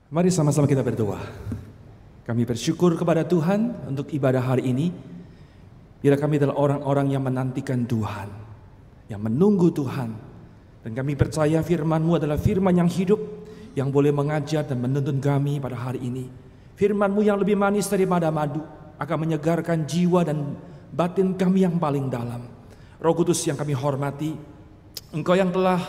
Mari sama-sama kita berdoa. Kami bersyukur kepada Tuhan untuk ibadah hari ini. Bila kami adalah orang-orang yang menantikan Tuhan, yang menunggu Tuhan. Dan kami percaya firman-Mu adalah firman yang hidup, yang boleh mengajar dan menuntun kami pada hari ini. Firman-Mu yang lebih manis daripada madu, akan menyegarkan jiwa dan batin kami yang paling dalam. Roh Kudus yang kami hormati, Engkau yang telah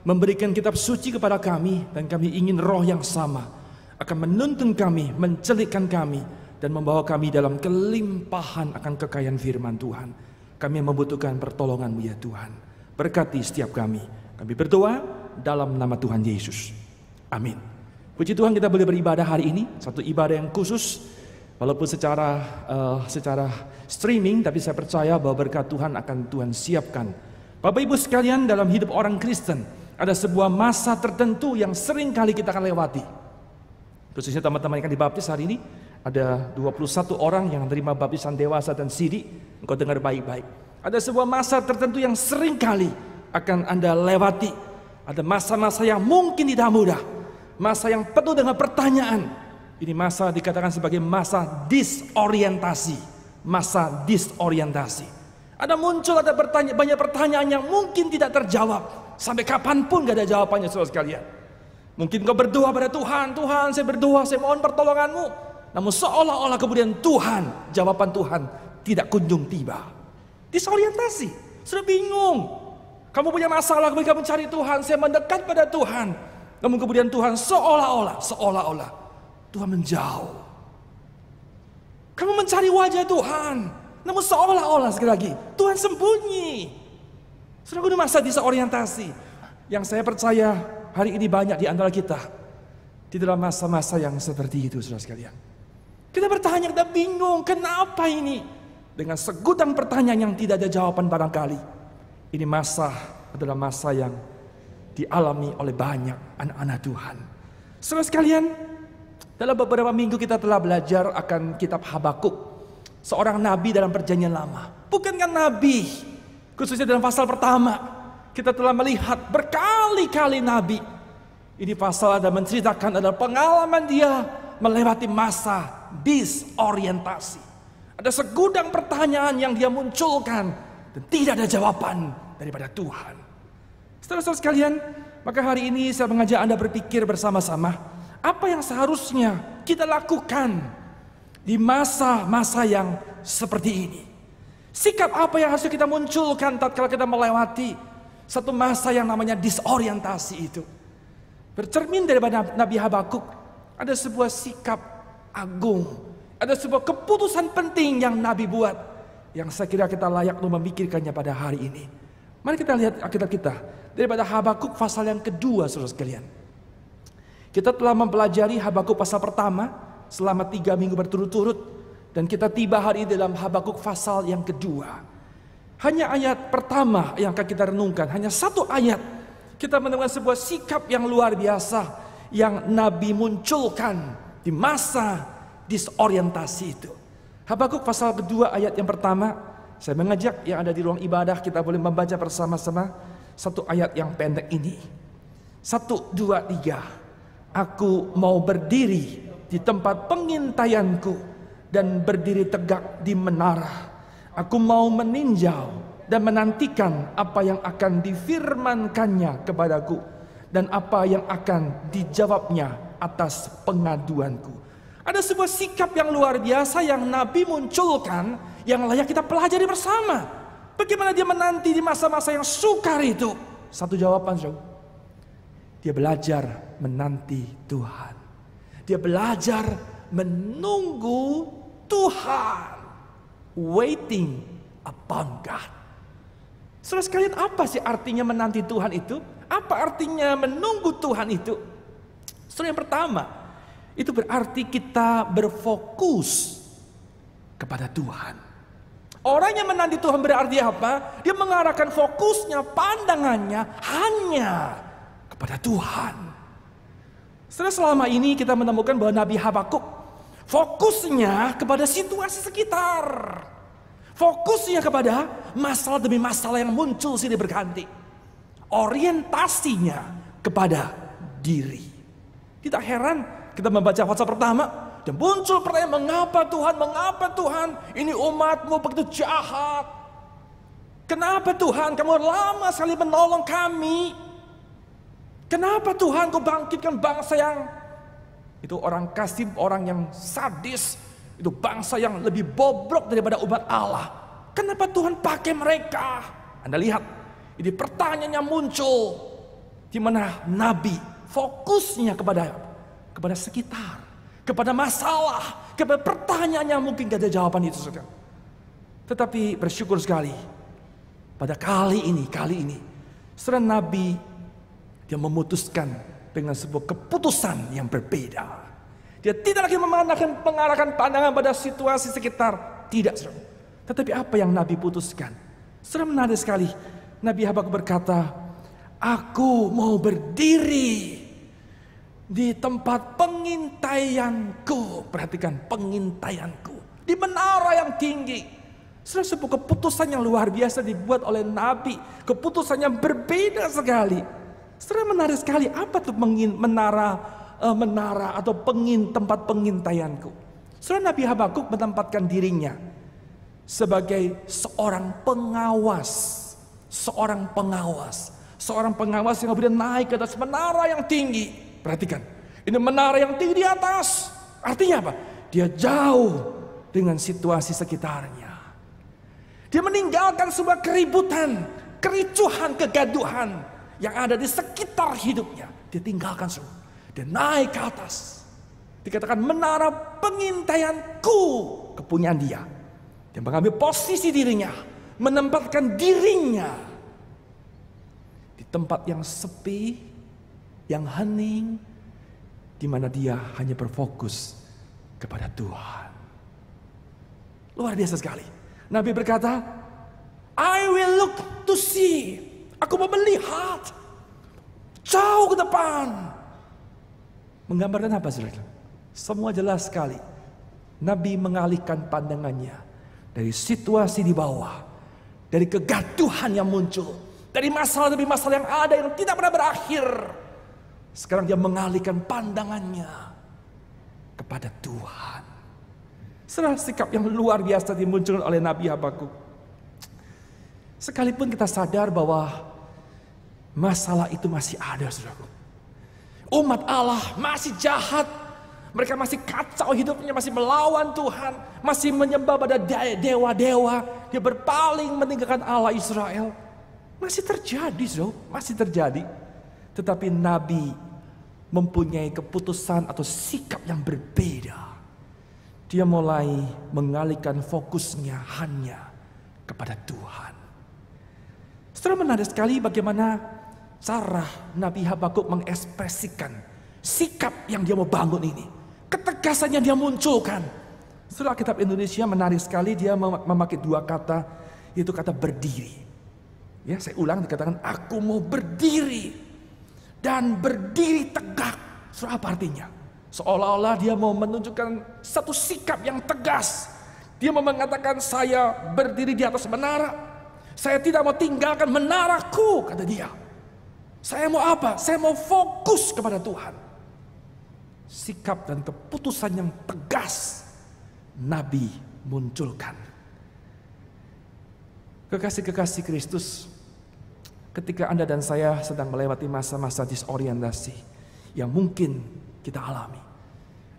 memberikan kitab suci kepada kami, dan kami ingin roh yang sama akan menuntun kami, mencelikkan kami, dan membawa kami dalam kelimpahan akan kekayaan firman Tuhan. Kami membutuhkan pertolongan-Mu ya Tuhan. Berkati setiap kami. Kami berdoa dalam nama Tuhan Yesus. Amin. Puji Tuhan, kita boleh beribadah hari ini. Satu ibadah yang khusus, walaupun secara streaming, tapi saya percaya bahwa berkat Tuhan akan Tuhan siapkan. Bapak Ibu sekalian, dalam hidup orang Kristen ada sebuah masa tertentu yang sering kali kita akan lewati. Khususnya teman-teman yang akan dibaptis hari ini, ada 21 orang yang menerima baptisan dewasa dan siri. Engkau dengar baik-baik. Ada sebuah masa tertentu yang sering kali akan Anda lewati. Ada masa-masa yang mungkin tidak mudah, masa yang penuh dengan pertanyaan. Ini masa dikatakan sebagai masa disorientasi. Masa disorientasi. Ada banyak pertanyaan yang mungkin tidak terjawab. Sampai kapanpun gak ada jawabannya, saudara sekalian. Mungkin kau berdoa pada Tuhan, Tuhan saya berdoa, saya mohon pertolongan-Mu. Namun seolah-olah kemudian jawaban Tuhan tidak kunjung tiba. Disorientasi, sudah bingung. Kamu punya masalah, kemudian kamu mencari Tuhan, saya mendekat pada Tuhan. Namun kemudian Tuhan seolah-olah Tuhan menjauh. Kamu mencari wajah Tuhan, namun seolah-olah sekali lagi Tuhan sembunyi. Sudah ada masa disorientasi. Yang saya percaya hari ini banyak di antara kita di dalam masa-masa yang seperti itu, saudara sekalian. Kita bertanya, kita bingung, kenapa ini? Dengan segudang pertanyaan yang tidak ada jawaban barangkali. Ini adalah masa yang dialami oleh banyak anak-anak Tuhan. Saudara sekalian, dalam beberapa minggu kita telah belajar akan kitab Habakuk. Seorang nabi dalam perjanjian lama. Bukankah nabi? Khususnya dalam pasal pertama, kita telah melihat berkali-kali nabi. Ini pasal ada menceritakan adalah pengalaman dia melewati masa disorientasi. Ada segudang pertanyaan yang dia munculkan dan tidak ada jawaban daripada Tuhan. Saudara-saudara sekalian, maka hari ini saya mengajak Anda berpikir bersama-sama apa yang seharusnya kita lakukan di masa-masa yang seperti ini. Sikap apa yang harus kita munculkan tatkala kita melewati satu masa yang namanya disorientasi itu. Bercermin daripada Nabi Habakuk, ada sebuah sikap agung, ada sebuah keputusan penting yang Nabi buat, yang saya kira kita layak untuk memikirkannya pada hari ini. Mari kita lihat Alkitab kita daripada Habakuk pasal yang kedua, saudara sekalian. Kita telah mempelajari Habakuk pasal pertama selama 3 minggu berturut-turut. Dan kita tiba hari ini dalam Habakuk pasal yang kedua. Hanya ayat pertama yang akan kita renungkan. Hanya satu ayat. Kita menemukan sebuah sikap yang luar biasa yang Nabi munculkan di masa disorientasi itu. Habakuk pasal kedua ayat yang pertama. Saya mengajak yang ada di ruang ibadah, kita boleh membaca bersama-sama satu ayat yang pendek ini. 1, 2, 3. Aku mau berdiri di tempat pengintaianku dan berdiri tegak di menara. Aku mau meninjau dan menantikan apa yang akan difirmankannya kepadaku dan apa yang akan dijawabnya atas pengaduanku. Ada sebuah sikap yang luar biasa yang Nabi munculkan yang layak kita pelajari bersama. Bagaimana dia menanti di masa-masa yang sukar itu? Satu jawaban, saudara. Dia belajar menanti Tuhan. Dia belajar menunggu Tuhan. Waiting upon God. Saudara sekalian, apa sih artinya menanti Tuhan itu? Apa artinya menunggu Tuhan itu? Saudara, yang pertama, itu berarti kita berfokus kepada Tuhan. Orang yang menanti Tuhan berarti apa? Dia mengarahkan fokusnya, pandangannya hanya kepada Tuhan. Setelah selama ini kita menemukan bahwa Nabi Habakuk fokusnya kepada situasi sekitar. Fokusnya kepada masalah demi masalah yang muncul silih berganti. Orientasinya kepada diri. Tidak heran kita membaca pasal pertama, dan muncul pertanyaan, mengapa Tuhan, mengapa Tuhan, ini umatmu begitu jahat. Kenapa Tuhan kamu lama sekali menolong kami? Kenapa Tuhan kau bangkitkan bangsa yang itu orang kasih, orang yang sadis, itu bangsa yang lebih bobrok daripada umat Allah. Kenapa Tuhan pakai mereka? Anda lihat, ini pertanyaan yang muncul, di mana Nabi fokusnya kepada sekitar, kepada masalah, kepada pertanyaan yang mungkin gak ada jawaban itu, saudara. Tetapi bersyukur sekali, pada kali ini, saudara, Nabi dia memutuskan dengan sebuah keputusan yang berbeda. Dia tidak lagi mengarahkan pandangan pada situasi sekitar, tidak, saudara. Tetapi apa yang Nabi putuskan? Saudara, menarik sekali. Nabi Habakuk berkata, aku mau berdiri di tempat pengintaianku. Perhatikan, pengintaianku di menara yang tinggi. Saudara, sebuah keputusan yang luar biasa dibuat oleh Nabi. Keputusan yang berbeda sekali. Saudara, menarik sekali. Apa tuh menara atau tempat pengintaianku? Saudara, Nabi Habakuk menempatkan dirinya sebagai seorang pengawas. Seorang pengawas yang kemudian naik ke atas menara yang tinggi. Perhatikan, ini menara yang tinggi di atas. Artinya apa? Dia jauh dengan situasi sekitarnya. Dia meninggalkan sebuah keributan, kericuhan, kegaduhan yang ada di sekitar hidupnya. Dia tinggalkan semua. Dia naik ke atas. Dikatakan menara pengintaianku, kepunyaan dia. Dia mengambil posisi dirinya, menempatkan dirinya di tempat yang sepi, yang hening, di mana dia hanya berfokus kepada Tuhan. Luar biasa sekali. Nabi berkata, I will look to see. Aku mau melihat jauh ke depan. Menggambarkan apa, saudara? Semua jelas sekali. Nabi mengalihkan pandangannya dari situasi di bawah, dari kegaduhan yang muncul, dari masalah demi masalah yang ada yang tidak pernah berakhir. Sekarang dia mengalihkan pandangannya kepada Tuhan. Saudara, sikap yang luar biasa dimunculkan oleh Nabi Habakuk. Sekalipun kita sadar bahwa masalah itu masih ada, saudara. Umat Allah masih jahat. Mereka masih kacau hidupnya, masih melawan Tuhan, masih menyembah pada dewa-dewa. Dia berpaling meninggalkan Allah Israel. Masih terjadi, saudara, masih terjadi. Tetapi Nabi mempunyai keputusan atau sikap yang berbeda. Dia mulai mengalihkan fokusnya hanya kepada Tuhan. Saudara, menarik sekali bagaimana cara Nabi Habakuk mengekspresikan sikap yang dia mau bangun ini. Ketegasan yang dia munculkan. Saudara, Alkitab Indonesia menarik sekali, dia memakai dua kata, yaitu kata berdiri. Ya, saya ulang, dikatakan aku mau berdiri dan berdiri tegak. Saudara, apa artinya? Seolah-olah dia mau menunjukkan satu sikap yang tegas. Dia mau mengatakan, saya berdiri di atas menara. Saya tidak mau tinggalkan menaraku, kata dia. Saya mau apa? Saya mau fokus kepada Tuhan. Sikap dan keputusan yang tegas Nabi munculkan. Kekasih-kekasih Kristus, ketika Anda dan saya sedang melewati masa-masa disorientasi yang mungkin kita alami,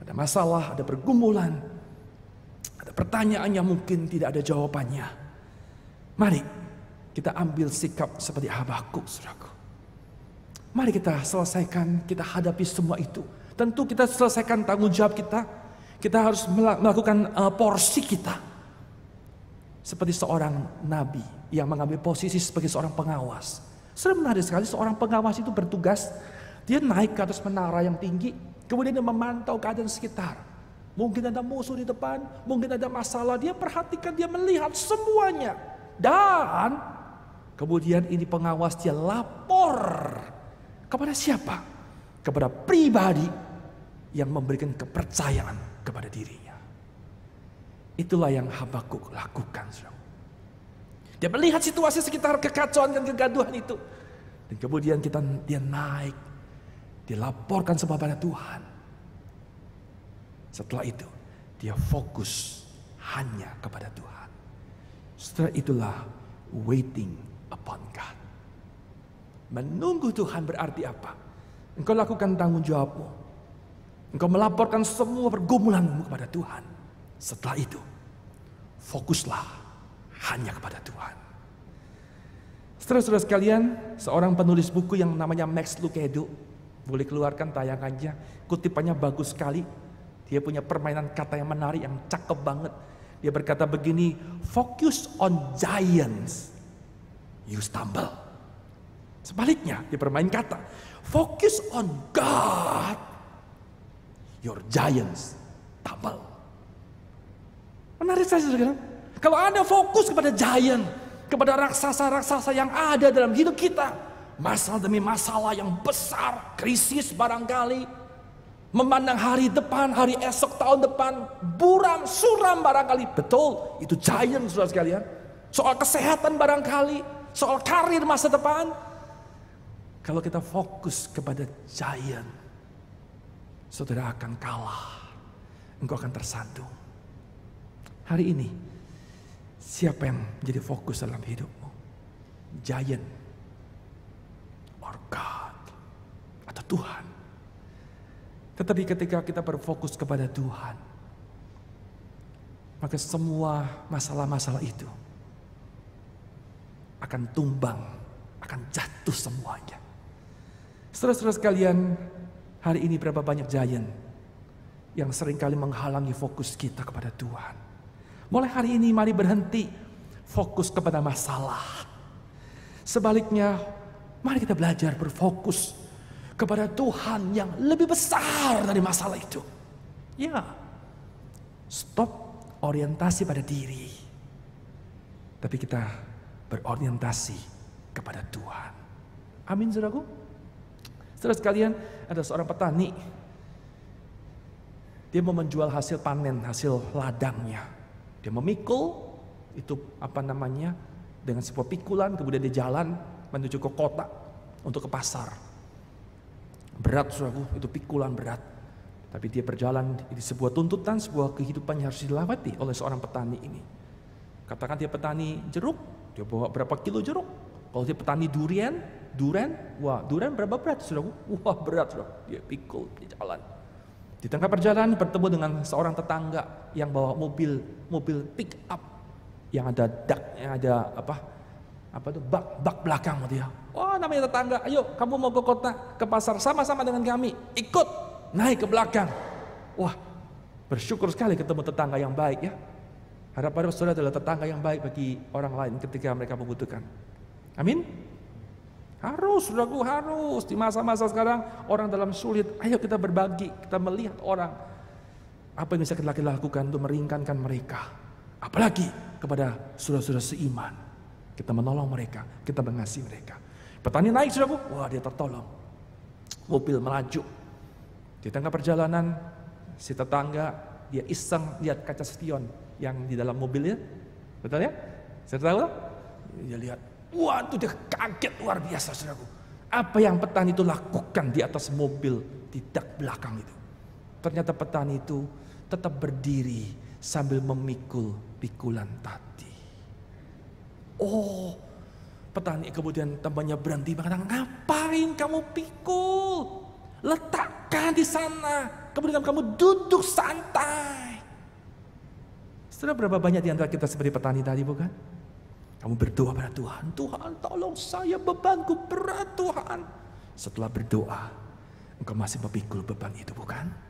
ada masalah, ada pergumulan, ada pertanyaan yang mungkin tidak ada jawabannya. Mari kita ambil sikap seperti Habakuk, saudaraku. Mari kita selesaikan, kita hadapi semua itu. Tentu kita selesaikan tanggung jawab kita. Kita harus melakukan porsi kita. Seperti seorang nabi yang mengambil posisi sebagai seorang pengawas. Sudah menarik sekali, seorang pengawas itu bertugas. Dia naik ke atas menara yang tinggi. Kemudian dia memantau keadaan sekitar. Mungkin ada musuh di depan, mungkin ada masalah. Dia perhatikan, dia melihat semuanya. Dan kemudian ini pengawas, dia lapor kepada siapa? Kepada pribadi yang memberikan kepercayaan kepada dirinya. Itulah yang Habakuk lakukan. Dia melihat situasi sekitar kekacauan dan kegaduhan itu. Dan kemudian dia naik. Dilaporkan semua pada Tuhan. Setelah itu, dia fokus hanya kepada Tuhan. Setelah itulah waiting upon God. Menunggu Tuhan berarti apa? Engkau lakukan tanggung jawabmu. Engkau melaporkan semua pergumulanmu kepada Tuhan. Setelah itu, fokuslah hanya kepada Tuhan. Saudara-saudara sekalian, seorang penulis buku yang namanya Max Lucado, boleh keluarkan tayangannya, kutipannya bagus sekali. Dia punya permainan kata yang menarik, yang cakep banget. Dia berkata begini, focus on giants, you stumble. Sebaliknya, dia bermain kata, focus on God, your giants tumble. Menarik saya, saudara. Kalau Anda fokus kepada giant, kepada raksasa-raksasa yang ada dalam hidup kita, masalah demi masalah yang besar, krisis barangkali, memandang hari depan, hari esok, tahun depan, buram, suram barangkali. Betul, itu giant, saudara sekalian. Soal kesehatan barangkali, soal karir masa depan. Kalau kita fokus kepada giant, saudara akan kalah. Engkau akan tersandung. Hari ini, siapa yang menjadi fokus dalam hidupmu? Giant or God atau Tuhan? Tetapi ketika kita berfokus kepada Tuhan, maka semua masalah-masalah itu akan tumbang, akan jatuh semuanya. Saudara-saudara sekalian, hari ini berapa banyak giant yang seringkali menghalangi fokus kita kepada Tuhan. Mulai hari ini mari berhenti fokus kepada masalah. Sebaliknya, mari kita belajar berfokus kepada Tuhan yang lebih besar dari masalah itu. Ya, stop orientasi pada diri. Tapi kita berorientasi kepada Tuhan. Amin, saudaraku. Saudara sekalian, ada seorang petani. Dia mau menjual hasil panen, hasil ladangnya. Dia memikul itu dengan sebuah pikulan, kemudian dia jalan menuju ke kota untuk ke pasar. Berat, saudaraku, itu pikulan berat. Tapi dia berjalan di sebuah tuntutan, sebuah kehidupan yang harus dilewati oleh seorang petani ini. Katakan dia petani jeruk, dia bawa berapa kilo jeruk. Kalau dia petani durian, wah durian berapa berat, saudaraku? Wah berat, saudaraku. Dia pikul, dia jalan. Di tengah perjalanan bertemu dengan seorang tetangga yang bawa mobil pick up yang ada bak belakang dia. Oh, namanya tetangga, ayo kamu mau ke kota, ke pasar sama-sama dengan kami, ikut naik ke belakang. Wah, bersyukur sekali ketemu tetangga yang baik ya. Harapan saudara adalah tetangga yang baik bagi orang lain ketika mereka membutuhkan. Amin. Harus, saudaraku, harus. Di masa-masa sekarang orang dalam sulit, ayo kita berbagi, kita melihat orang. Apa yang bisa kita lakukan untuk meringankan mereka. Apalagi kepada saudara-saudara seiman. Kita menolong mereka, kita mengasihi mereka. Petani naik, saudaraku, wah dia tertolong. Mobil melaju. Di tengah perjalanan, si tetangga, dia iseng lihat kaca spion yang di dalam mobilnya. Betul ya? Saya tahu lah. Dia lihat. Waduh, dia kaget luar biasa, saudaraku. Apa yang petani itu lakukan di atas mobil di dak belakang itu? Ternyata petani itu tetap berdiri sambil memikul pikulan tadi. Oh, petani kemudian temannya berhenti mengatakan, ngapain kamu pikul? Letakkan di sana, kemudian kamu duduk santai. Setelah berapa banyak di antara kita seperti petani tadi, bukan? Kamu berdoa pada Tuhan, Tuhan tolong saya, bebanku berat Tuhan. Setelah berdoa, engkau masih memikul beban itu, bukan?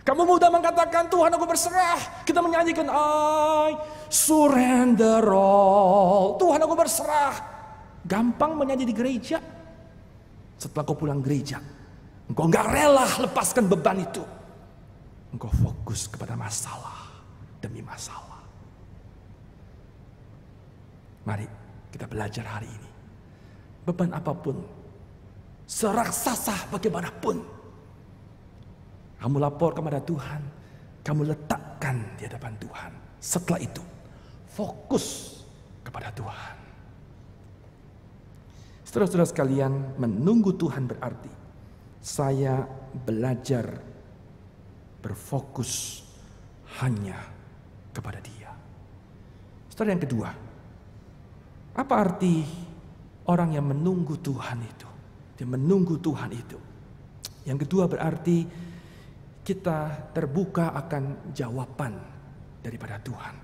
Kamu mudah mengatakan, Tuhan aku berserah. Kita menyanyikan, I surrender all. Tuhan aku berserah. Gampang menyanyi di gereja. Setelah kau pulang gereja, engkau gak rela lepaskan beban itu. Engkau fokus kepada masalah demi masalah. Mari kita belajar hari ini. Beban apapun, seraksasa bagaimanapun, kamu lapor kepada Tuhan, kamu letakkan di hadapan Tuhan. Setelah itu, fokus kepada Tuhan. Saudara-saudara sekalian, menunggu Tuhan berarti saya belajar berfokus hanya kepada Dia. Saudara, yang kedua, apa arti orang yang menunggu Tuhan itu? Dia menunggu Tuhan itu. Yang kedua berarti kita terbuka akan jawaban daripada Tuhan.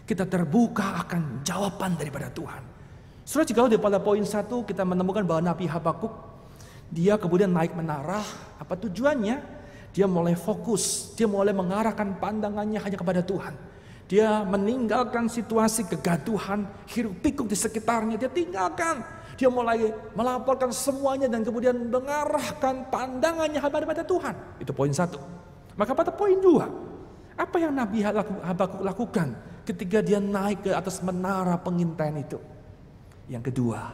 Kita terbuka akan jawaban daripada Tuhan. Saudara, jika pada poin 1 kita menemukan bahwa Nabi Habakuk, dia kemudian naik menara. Apa tujuannya? Dia mulai fokus, dia mulai mengarahkan pandangannya hanya kepada Tuhan. Dia meninggalkan situasi kegaduhan, hiruk pikuk di sekitarnya, dia tinggalkan. Dia mulai melaporkan semuanya dan kemudian mengarahkan pandangannya kepada Tuhan. Itu poin 1. Maka pada poin 2, apa yang Nabi Habakuk lakukan ketika dia naik ke atas menara pengintaian itu? Yang kedua,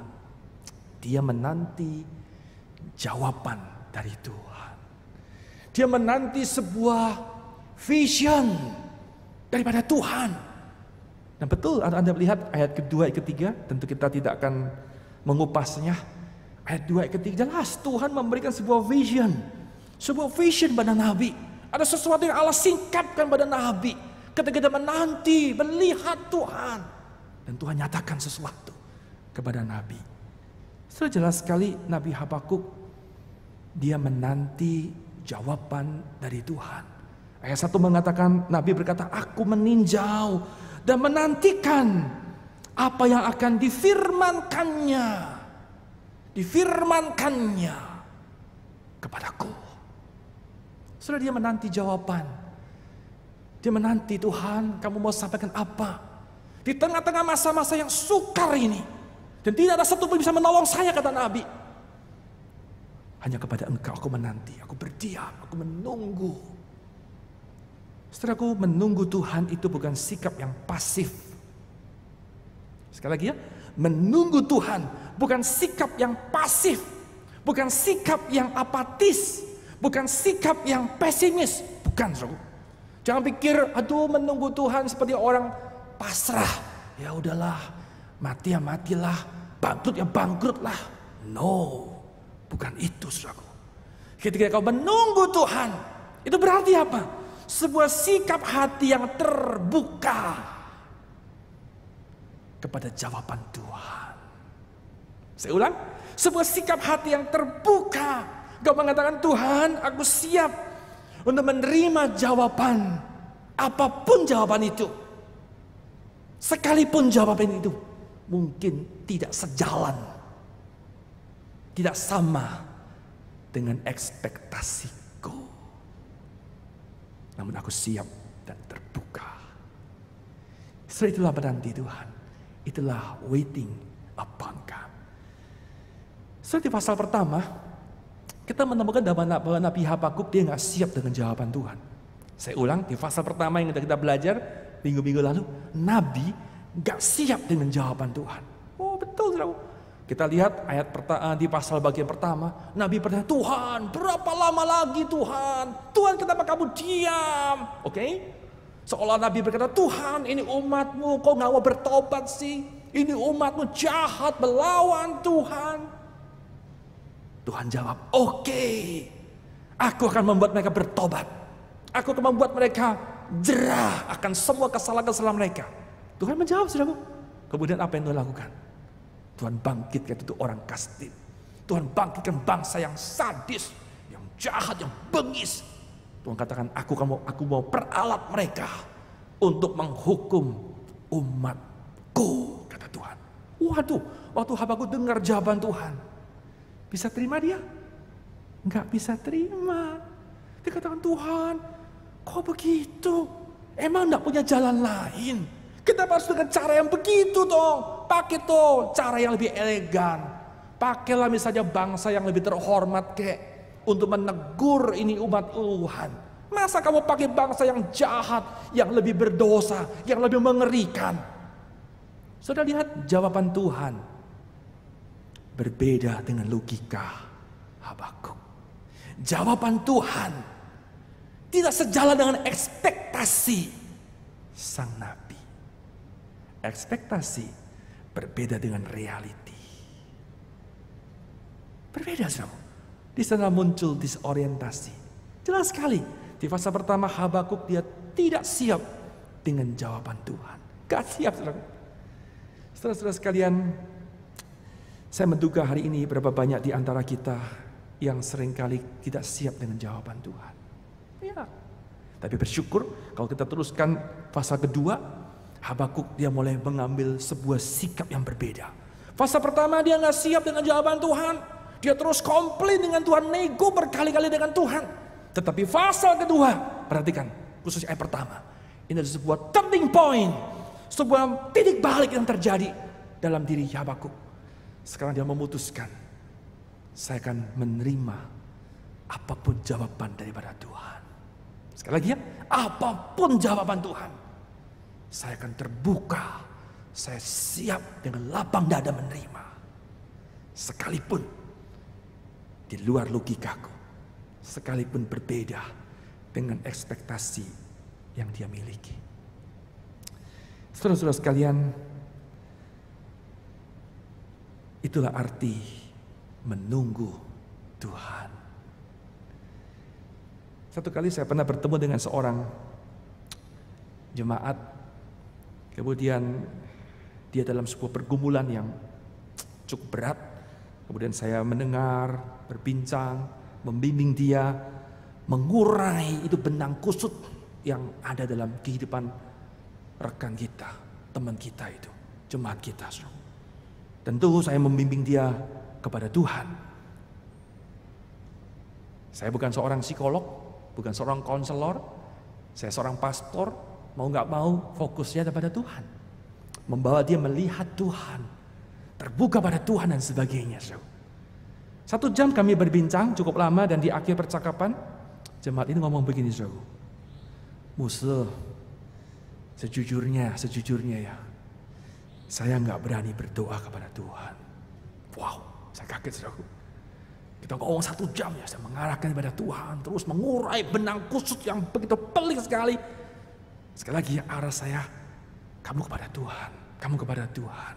dia menanti jawaban dari Tuhan. Dia menanti sebuah vision daripada Tuhan. Dan betul Anda melihat ayat kedua, ayat ketiga, tentu kita tidak akan mengupasnya. Ayat 2, ayat ketiga jelas Tuhan memberikan sebuah vision. Sebuah vision pada Nabi. Ada sesuatu yang Allah singkapkan pada Nabi ketika dia menanti, melihat Tuhan. Dan Tuhan nyatakan sesuatu kepada Nabi. Sudah jelas sekali Nabi Habakuk, dia menanti jawaban dari Tuhan. Ayat 1 mengatakan, Nabi berkata, aku meninjau dan menantikan apa yang akan difirmankannya kepadaku. Sudah dia menanti jawaban. Dia menanti, Tuhan, kamu mau sampaikan apa? Di tengah-tengah masa-masa yang sukar ini. Dan tidak ada satu pun bisa menolong saya, kata Nabi. Hanya kepada Engkau aku menanti, aku berdiam, aku menunggu. Saudaraku, menunggu Tuhan itu bukan sikap yang pasif. Sekali lagi ya, menunggu Tuhan bukan sikap yang pasif, bukan sikap yang apatis, bukan sikap yang pesimis, bukan, saudaraku. Jangan pikir, aduh menunggu Tuhan seperti orang pasrah. Ya udahlah, mati ya matilah, bangkrut ya bangkrutlah. No, bukan itu, saudaraku. Ketika kau menunggu Tuhan, itu berarti apa? Sebuah sikap hati yang terbuka kepada jawaban Tuhan. Saya ulang, sebuah sikap hati yang terbuka. Kau mengatakan, Tuhan, aku siap untuk menerima jawaban, apapun jawaban itu. Sekalipun jawaban itu mungkin tidak sejalan, tidak sama dengan ekspektasiku. Namun aku siap dan terbuka. Setelah itulah menanti Tuhan. Itulah waiting upon God. Setelah di pasal pertama, kita menemukan bahwa Nabi Habakuk dia nggak siap dengan jawaban Tuhan. Saya ulang, di pasal pertama yang kita belajar minggu-minggu lalu, Nabi nggak siap dengan jawaban Tuhan. Oh betul, saudara. Kita lihat ayat di pasal bagian pertama, Nabi bertanya, Tuhan, berapa lama lagi Tuhan? Tuhan, kenapa kamu diam? Oke? Seolah Nabi berkata, Tuhan, ini umatmu, kok nggak mau bertobat sih? Ini umatmu jahat, melawan Tuhan. Tuhan jawab, oke, aku akan membuat mereka bertobat. Aku akan membuat mereka jerah akan semua kesalahan-kesalahan mereka. Tuhan menjawab, saudaraku. Kemudian apa yang Tuhan lakukan? Tuhan bangkitkan itu orang Kasdim. Tuhan bangkitkan bangsa yang sadis, yang jahat, yang bengis. Tuhan katakan, aku mau peralat mereka untuk menghukum umatku, kata Tuhan. Waduh, waktu Habakuk dengar jawaban Tuhan, bisa terima dia? Enggak bisa terima. Dia katakan, Tuhan, kok begitu? Emang enggak punya jalan lain? Kita harus dengan cara yang begitu dong. Pakai tuh cara yang lebih elegan. Pakailah misalnya bangsa yang lebih terhormat untuk menegur ini umat Tuhan. Masa kamu pakai bangsa yang jahat, yang lebih berdosa, yang lebih mengerikan? Sudah lihat jawaban Tuhan berbeda dengan logika Habakuk. Jawaban Tuhan tidak sejalan dengan ekspektasi sang nabi. Ekspektasi berbeda dengan reality. Berbeda, saudara. Di sana muncul disorientasi. Jelas sekali, Di fase pertama Habakuk dia tidak siap dengan jawaban Tuhan. Gak siap, saudara. Saudara-saudara sekalian, saya menduga hari ini berapa banyak di antara kita yang seringkali tidak siap dengan jawaban Tuhan. Ya. Tapi bersyukur kalau kita teruskan fase kedua, Habakuk dia mulai mengambil sebuah sikap yang berbeda. Fase pertama dia nggak siap dengan jawaban Tuhan. Dia terus komplain dengan Tuhan, nego berkali-kali dengan Tuhan. Tetapi fase kedua, perhatikan, khususnya ayat pertama. Ini adalah sebuah turning point, sebuah titik balik yang terjadi dalam diri Habakuk. Sekarang dia memutuskan, saya akan menerima apapun jawaban daripada Tuhan. Sekali lagi ya, apapun jawaban Tuhan, saya akan terbuka, saya siap dengan lapang dada menerima. Sekalipun di luar logikaku, sekalipun berbeda dengan ekspektasi yang dia miliki. Saudara-saudara sekalian, itulah arti menunggu Tuhan. Satu kali saya pernah bertemu dengan seorang jemaat, kemudian dia dalam sebuah pergumulan yang cukup berat. Kemudian saya mendengar, berbincang, membimbing dia, mengurai itu benang kusut yang ada dalam kehidupan rekan kita, teman kita itu, jemaat kita. Tentu saya membimbing dia kepada Tuhan. Saya bukan seorang psikolog, bukan seorang konselor, saya seorang pastor, mau gak mau fokusnya kepada Tuhan. Membawa dia melihat Tuhan, terbuka pada Tuhan dan sebagainya. 1 jam kami berbincang cukup lama dan di akhir percakapan, jemaat ini ngomong begini, Muse, sejujurnya ya, saya gak berani berdoa kepada Tuhan. Wow, saya kaget, saudaraku. Kita ngomong 1 jam ya, saya mengarahkan kepada Tuhan, terus mengurai benang kusut yang begitu pelik sekali. Sekali lagi ya, arah saya, kamu kepada Tuhan, kamu kepada Tuhan.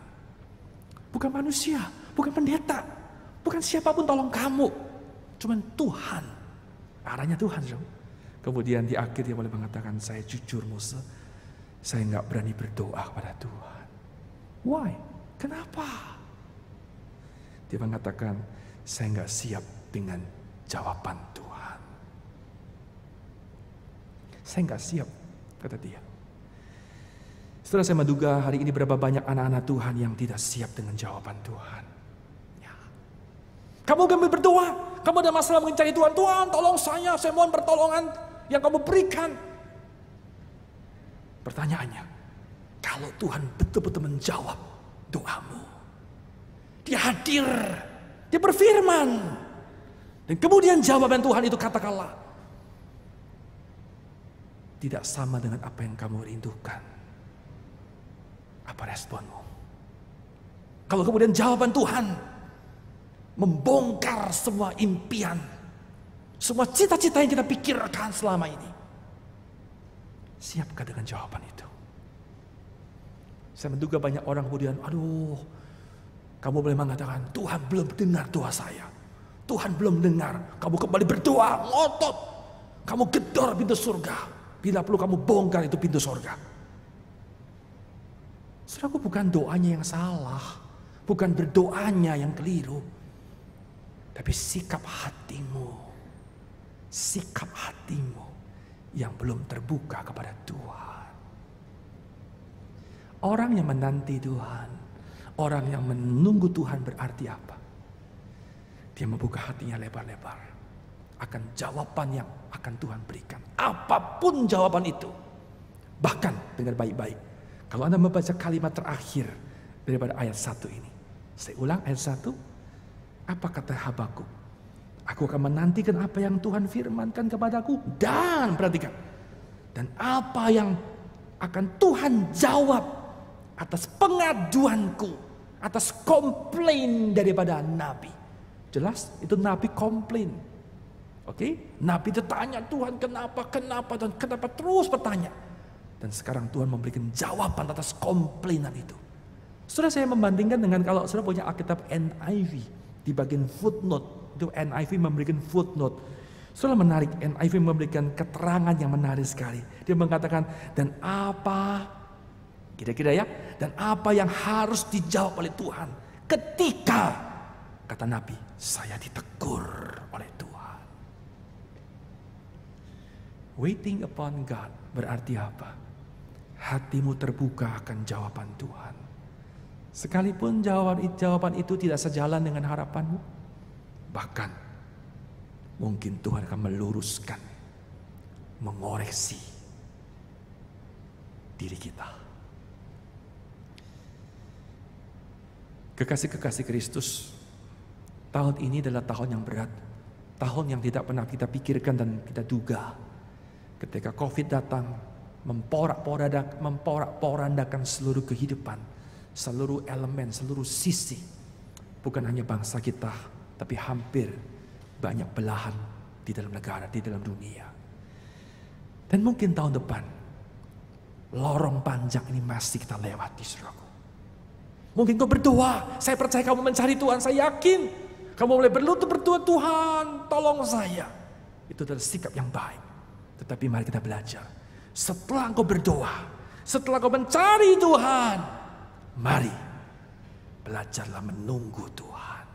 Bukan manusia, bukan pendeta, bukan siapapun tolong kamu, cuman Tuhan. Arahnya Tuhan. Kemudian di akhir dia boleh mengatakan, saya jujur Musa, saya nggak berani berdoa kepada Tuhan. Why? Kenapa? Dia mengatakan, saya nggak siap dengan jawaban Tuhan. Saya nggak siap, kata dia. Setelah saya menduga hari ini berapa banyak anak-anak Tuhan yang tidak siap dengan jawaban Tuhan. Ya. Kamu kami berdoa, kamu ada masalah mencari Tuhan. Tuhan tolong saya mohon pertolongan yang kamu berikan. Pertanyaannya, kalau Tuhan betul-betul menjawab doamu, dia hadir, dia berfirman, dan kemudian jawaban Tuhan itu katakanlah tidak sama dengan apa yang kamu rindukan. Apa responmu? Kalau kemudian jawaban Tuhan membongkar semua impian, semua cita-cita yang kita pikirkan selama ini, siapkah dengan jawaban itu? Saya menduga banyak orang kemudian, aduh, kamu boleh mengatakan, Tuhan belum dengar doa saya. Tuhan belum dengar. Kamu kembali berdoa, ngotot. Kamu gedor pintu surga. Bila perlu kamu bongkar itu pintu surga. Saudaraku, bukan doanya yang salah. Bukan berdoanya yang keliru. Tapi sikap hatimu. Sikap hatimu yang belum terbuka kepada Tuhan. Orang yang menanti Tuhan, orang yang menunggu Tuhan berarti apa? Dia membuka hatinya lebar-lebar akan jawaban yang akan Tuhan berikan. Apapun jawaban itu. Bahkan dengar baik-baik. Kalau Anda membaca kalimat terakhir daripada ayat 1 ini. Saya ulang ayat 1. Apa kata Habakuk? Aku akan menantikan apa yang Tuhan firmankan kepadaku. Dan perhatikan. Dan apa yang akan Tuhan jawab atas pengaduanku. Atas komplain daripada Nabi. Jelas itu Nabi komplain. Oke? Nabi itu tanya Tuhan kenapa dan kenapa terus bertanya. Dan sekarang Tuhan memberikan jawaban atas komplainan itu. Saudara, saya membandingkan dengan kalau saudara punya Alkitab NIV. Di bagian footnote, itu NIV memberikan footnote. Soalnya menarik, NIV memberikan keterangan yang menarik sekali. Dia mengatakan, dan apa, kira-kira ya, dan apa yang harus dijawab oleh Tuhan ketika, kata Nabi, saya ditegur oleh Tuhan. Waiting upon God berarti apa? Hatimu terbuka akan jawaban Tuhan. Sekalipun jawaban itu tidak sejalan dengan harapanmu, bahkan mungkin Tuhan akan meluruskan, mengoreksi diri kita. Kekasih-kekasih Kristus, tahun ini adalah tahun yang berat, tahun yang tidak pernah kita pikirkan dan kita duga. Ketika COVID datang, memporak-porandakan seluruh kehidupan, seluruh elemen, seluruh sisi. Bukan hanya bangsa kita, tapi hampir banyak belahan di dalam negara, di dalam dunia. Dan mungkin tahun depan, lorong panjang ini masih kita lewati, saudaraku. Mungkin kau berdoa, saya percaya kamu mencari Tuhan, saya yakin. Kamu mulai berlutut berdoa, Tuhan tolong saya. Itu adalah sikap yang baik. Tetapi mari kita belajar. Setelah engkau berdoa, setelah kau mencari Tuhan, mari belajarlah menunggu Tuhan.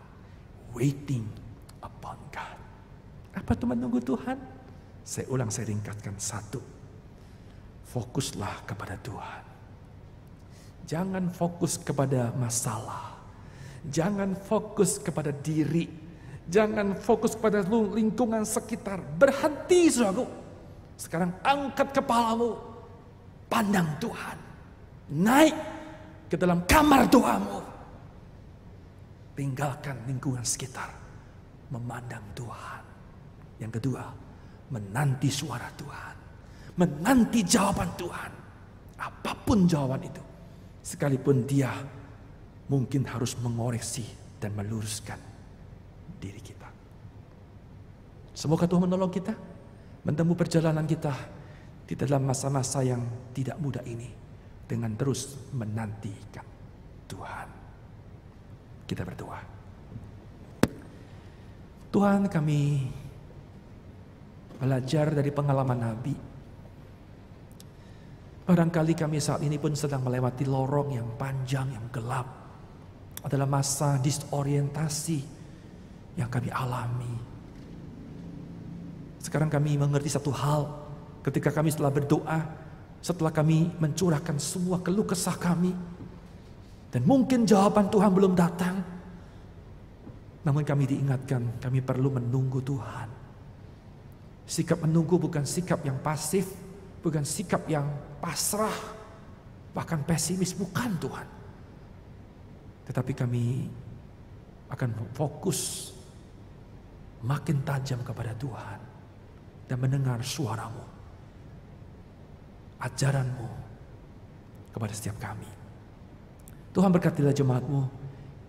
Waiting upon God. Apa itu menunggu Tuhan? Saya ulang, saya ringkatkan. 1, fokuslah kepada Tuhan. Jangan fokus kepada masalah. Jangan fokus kepada diri. Jangan fokus pada lingkungan sekitar. Berhenti, saudaraku. Sekarang angkat kepalamu, pandang Tuhan. Naik ke dalam kamar doamu. Tinggalkan lingkungan sekitar. Memandang Tuhan. Yang kedua, menanti suara Tuhan. Menanti jawaban Tuhan. Apapun jawaban itu. Sekalipun dia mungkin harus mengoreksi dan meluruskan diri kita. Semoga Tuhan menolong kita. Menempuh perjalanan kita di dalam masa-masa yang tidak mudah ini dengan terus menantikan Tuhan. Kita berdoa. Tuhan, kami belajar dari pengalaman Nabi. Barangkali kami saat ini pun sedang melewati lorong yang panjang, yang gelap. Adalah masa disorientasi yang kami alami. Sekarang kami mengerti satu hal, ketika kami setelah berdoa, setelah kami mencurahkan semua keluh kesah kami, dan mungkin jawaban Tuhan belum datang, namun kami diingatkan, kami perlu menunggu Tuhan. Sikap menunggu bukan sikap yang pasif, bukan sikap yang pasrah, bahkan pesimis, bukan Tuhan. Tetapi kami akan fokus makin tajam kepada Tuhan. Dan mendengar suaramu, ajaranmu kepada setiap kami. Tuhan berkatilah jemaatmu,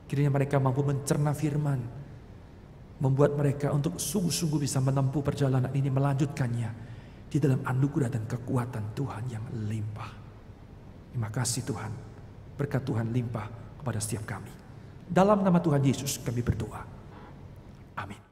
kiranya mereka mampu mencerna firman, membuat mereka untuk sungguh-sungguh bisa menempuh perjalanan ini, melanjutkannya di dalam anugerah dan kekuatan Tuhan yang limpah. Terima kasih Tuhan, berkat Tuhan limpah kepada setiap kami. Dalam nama Tuhan Yesus kami berdoa. Amin.